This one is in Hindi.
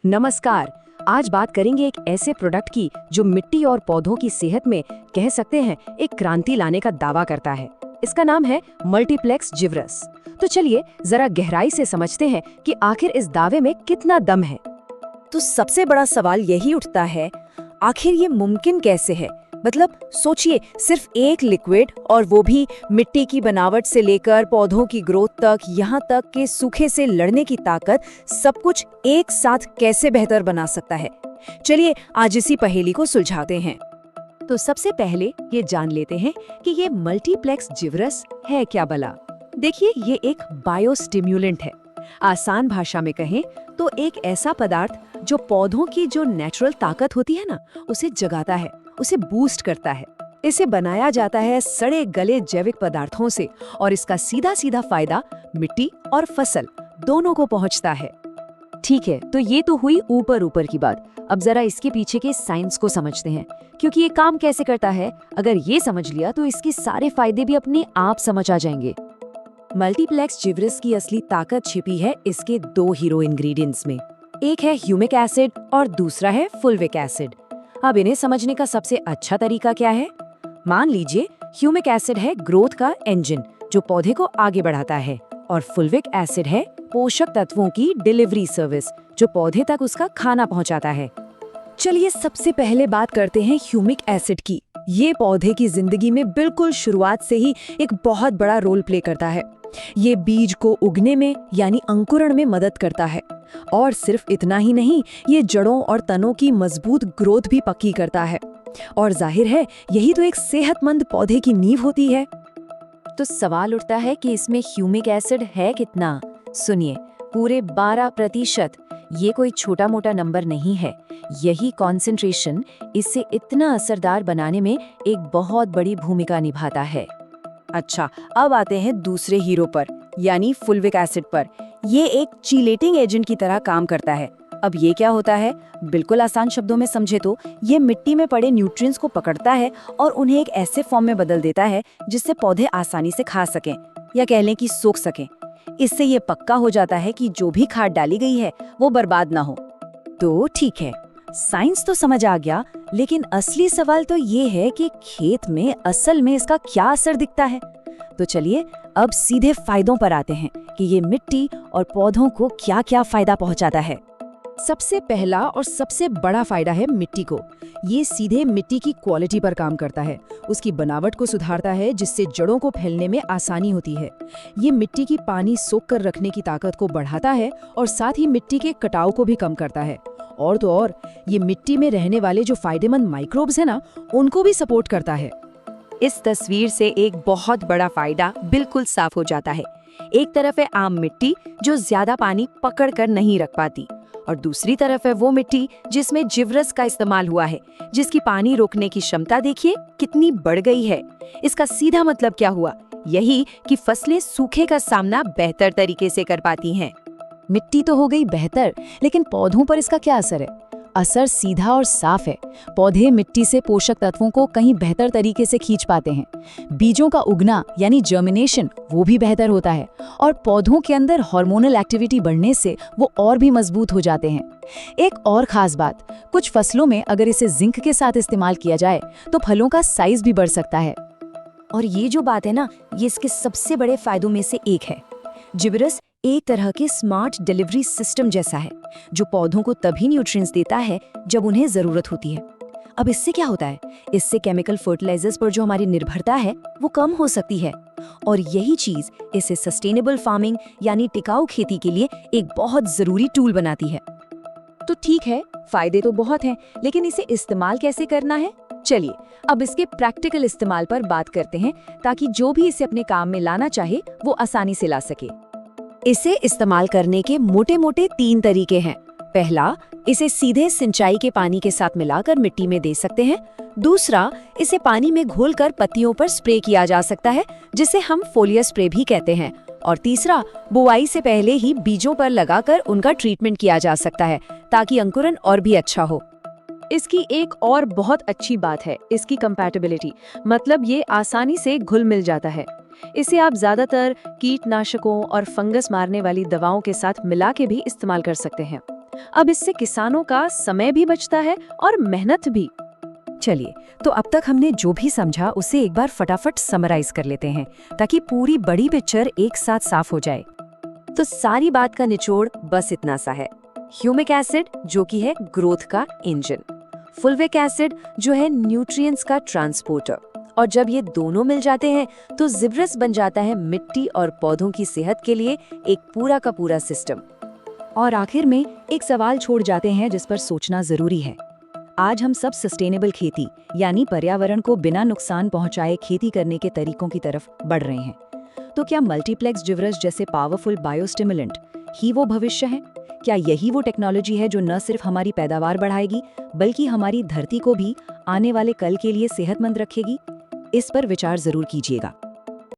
नमस्कार। आज बात करेंगे एक ऐसे प्रोडक्ट की जो मिट्टी और पौधों की सेहत में कह सकते हैं एक क्रांति लाने का दावा करता है। इसका नाम है मल्टीप्लेक्स जिवरस। तो चलिए जरा गहराई से समझते हैं कि आखिर इस दावे में कितना दम है। तो सबसे बड़ा सवाल यही उठता है, आखिर ये मुमकिन कैसे है? मतलब सोचिए, सिर्फ एक लिक्विड, और वो भी मिट्टी की बनावट से लेकर पौधों की ग्रोथ तक, यहाँ तक कि सूखे से लड़ने की ताकत, सब कुछ एक साथ कैसे बेहतर बना सकता है? चलिए आज इसी पहेली को सुलझाते हैं। तो सबसे पहले ये जान लेते हैं कि ये मल्टीप्लेक्स जिवरस है क्या भला। देखिए, ये एक बायोस्टिम्युलेंट है। आसान भाषा में कहें तो एक ऐसा पदार्थ जो पौधों की जो नेचुरल ताकत होती है ना, उसे जगाता है, उसे बूस्ट करता है। इसे बनाया जाता है सड़े गले जैविक पदार्थों से और इसका सीधा सीधा फायदा मिट्टी और फसल दोनों को पहुंचता है। ठीक है, तो ये तो हुई ऊपर ऊपर की बात। अब जरा इसके पीछे के साइंस को समझते हैं, क्योंकि ये काम कैसे करता है। अगर ये समझ लिया तो इसके सारे फायदे भी अपने आप समझ आ जाएंगे। मल्टीप्लेक्स जिवरस की असली ताकत छिपी है इसके दो हीरो इंग्रेडिएंट्स में। एक है ह्यूमिक एसिड और दूसरा है फुल्विक एसिड। अब इन्हें समझने का सबसे अच्छा तरीका क्या है? मान लीजिए, ह्यूमिक एसिड है ग्रोथ का इंजन जो पौधे को आगे बढ़ाता है, और फुल्विक एसिड है पोषक तत्वों की डिलीवरी सर्विस जो पौधे तक उसका खाना पहुंचाता है। चलिए सबसे पहले बात करते हैं ह्यूमिक एसिड की। ये पौधे की जिंदगी में बिल्कुल शुरुआत से ही एक बहुत बड़ा रोल प्ले करता है। ये बीज को उगने में यानी अंकुरण में मदद करता है, और सिर्फ इतना ही नहीं, ये जड़ों और तनों की मजबूत ग्रोथ भी पक्की करता है। और जाहिर है, यही तो एक सेहतमंद पौधे की नींव होती है। तो सवाल उठता है कि इसमें ह्यूमिक एसिड है कितना? सुनिए, पूरे 12%। ये कोई छोटा मोटा नंबर नहीं है। यही कॉन्सेंट्रेशन इसे इतना असरदार बनाने में एक बहुत बड़ी भूमिका निभाता है। अच्छा, अब आते हैं दूसरे हीरो पर, यानी फुल्विक एसिड पर। ये एक चीलेटिंग एजेंट की तरह काम करता है। अब ये क्या होता है? बिल्कुल आसान शब्दों में समझे तो ये मिट्टी में पड़े न्यूट्रिएंट्स को पकड़ता है और उन्हें एक ऐसे फॉर्म में बदल देता है जिससे पौधे आसानी से खा सकें, या कह लें कि सोख सकें। इससे ये पक्का हो जाता है कि जो भी खाद डाली गई है वो बर्बाद ना हो। तो ठीक है, साइंस तो समझ आ गया, लेकिन असली सवाल तो ये है कि खेत में असल में इसका क्या असर दिखता है। तो चलिए अब सीधे फायदों पर आते हैं कि ये मिट्टी और पौधों को क्या क्या फायदा पहुंचाता है। सबसे पहला और सबसे बड़ा फायदा है मिट्टी को। ये सीधे मिट्टी की क्वालिटी पर काम करता है, उसकी बनावट को सुधारता है जिससे जड़ों को फैलने में आसानी होती है। ये मिट्टी की पानी सोख कर रखने की ताकत को बढ़ाता है और साथ ही मिट्टी के कटाव को भी कम करता है। और तो और, ये मिट्टी में रहने वाले जो फायदेमंद माइक्रोब्स है ना, उनको भी सपोर्ट करता है। इस तस्वीर से एक बहुत बड़ा फायदा बिल्कुल साफ हो जाता है। एक तरफ है आम मिट्टी जो ज्यादा पानी पकड़ कर नहीं रख पाती, और दूसरी तरफ है वो मिट्टी जिसमें जिवरस का इस्तेमाल हुआ है, जिसकी पानी रोकने की क्षमता देखिए कितनी बढ़ गई है। इसका सीधा मतलब क्या हुआ? यही कि फसलें सूखे का सामना बेहतर तरीके से कर पाती हैं। मिट्टी तो हो गई बेहतर, लेकिन पौधों पर इसका क्या असर है? असर सीधा और साफ है। पौधे मिट्टी से पोषक तत्वों को कहीं बेहतर तरीके से खींच पाते हैं। बीजों का उगना यानी जर्मिनेशन वो भी बेहतर होता है, और पौधों के अंदर हार्मोनल एक्टिविटी बढ़ने से वो और भी मजबूत हो जाते हैं। एक और खास बात, कुछ फसलों में अगर इसे जिंक के साथ इस्तेमाल किया जाए तो फलों का साइज भी बढ़ सकता है। और ये जो बात है ना, ये इसके सबसे बड़े फायदों में से एक है। जिवरस एक तरह के स्मार्ट डिलीवरी सिस्टम जैसा है जो पौधों को तभी न्यूट्रिएंट्स देता है जब उन्हें जरूरत होती है। अब इससे क्या होता है? इससे केमिकल फर्टिलाइजर्स पर जो हमारी निर्भरता है वो कम हो सकती है, और यही चीज इसे सस्टेनेबल फार्मिंग यानी टिकाऊ खेती के लिए एक बहुत जरूरी टूल बनाती है। तो ठीक है, फायदे तो बहुत हैं, लेकिन इसे इस्तेमाल कैसे करना है? चलिए अब इसके प्रैक्टिकल इस्तेमाल पर बात करते हैं, ताकि जो भी इसे अपने काम में लाना चाहे वो आसानी से ला सके। इसे इस्तेमाल करने के मोटे मोटे 3 तरीके हैं। पहला, इसे सीधे सिंचाई के पानी के साथ मिलाकर मिट्टी में दे सकते हैं। दूसरा, इसे पानी में घोलकर पत्तियों पर स्प्रे किया जा सकता है, जिसे हम फोलियर स्प्रे भी कहते हैं। और तीसरा, बुआई से पहले ही बीजों पर लगाकर उनका ट्रीटमेंट किया जा सकता है ताकि अंकुरण और भी अच्छा हो। इसकी एक और बहुत अच्छी बात है इसकी कंपैटिबिलिटी, मतलब ये आसानी से घुल मिल जाता है। इसे आप ज्यादातर कीटनाशकों और फंगस मारने वाली दवाओं के साथ मिला के भी इस्तेमाल कर सकते हैं। अब इससे किसानों का समय भी बचता है और मेहनत भी। चलिए, तो अब तक हमने जो भी समझा उसे एक बार फटाफट समराइज कर लेते हैं ताकि पूरी बड़ी पिक्चर एक साथ साफ हो जाए। तो सारी बात का निचोड़ बस इतना सा है। ह्यूमिक एसिड जो कि है ग्रोथ का इंजन, फुल्विक एसिड जो है न्यूट्रिएंट्स का ट्रांसपोर्टर, और जब ये दोनों मिल जाते हैं तो जिब्रस बन जाता है मिट्टी और पौधों की सेहत के लिए एक पूरा का पूरा सिस्टम। और आखिर में एक सवाल छोड़ जाते हैं जिस पर सोचना जरूरी है। आज हम सब सस्टेनेबल खेती यानी पर्यावरण को बिना नुकसान पहुंचाए खेती करने के तरीकों की तरफ बढ़ रहे हैं। तो क्या मल्टीप्लेक्स जिब्रस जैसे पावरफुल बायोस्टिमुलेंट ही वो भविष्य है? क्या यही वो टेक्नोलॉजी है जो न सिर्फ हमारी पैदावार बढ़ाएगी बल्कि हमारी धरती को भी आने वाले कल के लिए सेहतमंद रखेगी? इस पर विचार जरूर कीजिएगा।